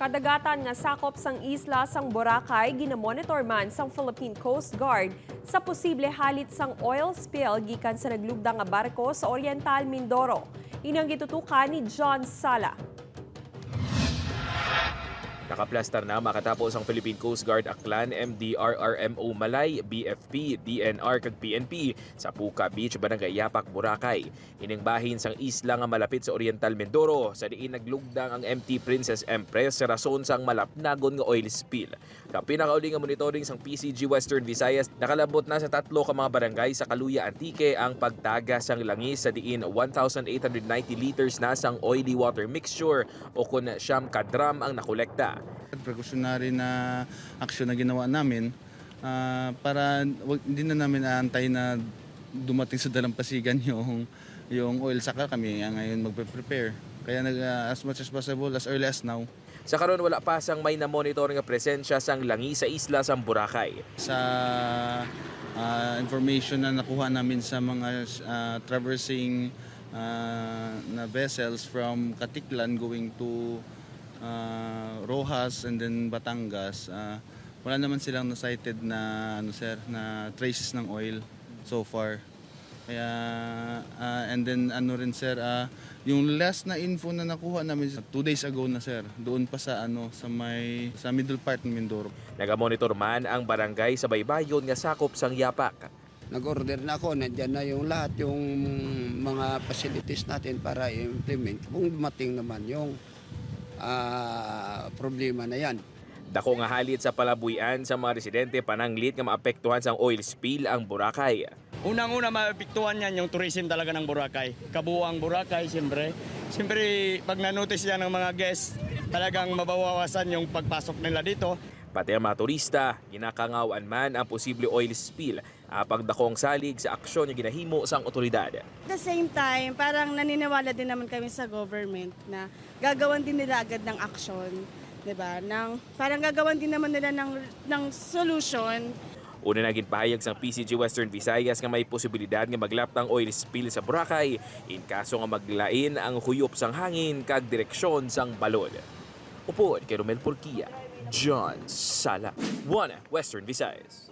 Kadagatan nga sakop sang isla sang Boracay ginamonitor man sang Philippine Coast Guard sa posible halit sang oil spill gikan sa naglugdang nga barko sa Oriental Mindoro. Inang gitutukan ni John Sala. Nakaplastar na makatapos ang Philippine Coast Guard Aklan, MDRRMO Malay, BFP, DNR kag PNP sa Puka Beach, Barangay Yapak, Boracay. Ining bahin sang isla nga malapit sa Oriental Mindoro sa diin naglugdang ang MT Princess Empress sa rason sang malapnagon nga oil spill. Ang pinakauli nga monitoring sang PCG Western Visayas nakalabot na sa 3 ka mga barangay sa Kaluya, Antique ang pagtagas sang langis sa diin 1,890 liters na sang oily water mixture o kun siyam ka drum ang nakolekta. Precautionary na aksyon na ginawa namin para hindi na namin aantay na dumating sa dalampasigan yung oil, saka kami ngayon magpe-prepare. Kaya as much as possible, as early as now. Sa karon wala pa sang may na-monitor nga presensya sang langi sa isla sang Boracay. Sa information na nakuha namin sa mga traversing na vessels from Katiklan going to Rojas and then Batangas, wala naman silang na-cited na na traces ng oil so far. Kaya and then rin sir, yung last na info na nakuha namin 2 days ago na sir, doon pa sa sa middle part ng Mindoro. Nagamonitor man ang barangay sa baybayon nga sakop sang Yapak. Nag-order na ako, nandiyan na yung lahat, yung mga facilities natin para i-implement kung dumating naman yung problema na yan. Dako nga halit sa palabuyan sa mga residente pananglit nga maapektuhan sang oil spill ang Boracay. Unang-una maapektuhan yan yung tourism talaga ng Boracay. Kabuang Boracay, siyempre. Siyempre, pag nanotice yan ng mga guests, talagang mabawawasan yung pagpasok nila dito. Pati ang mga turista, ginakangawan man ang posible oil spill apag dakong salig sa aksyon nga ginahimo sang otoridad. At the same time, parang naniniwala din naman kami sa government na gagawan din nila agad ng aksyon, 'di ba? Parang gagawan din naman nila ng solution. Una naging pahayag sang PCG Western Visayas nga may posibilidad nga maglaptang oil spill sa Boracay in kaso nga maglain ang huyop sang hangin kag direksyon sang balod. Upod kay Romel Porquia, John Sala, One Western Visayas.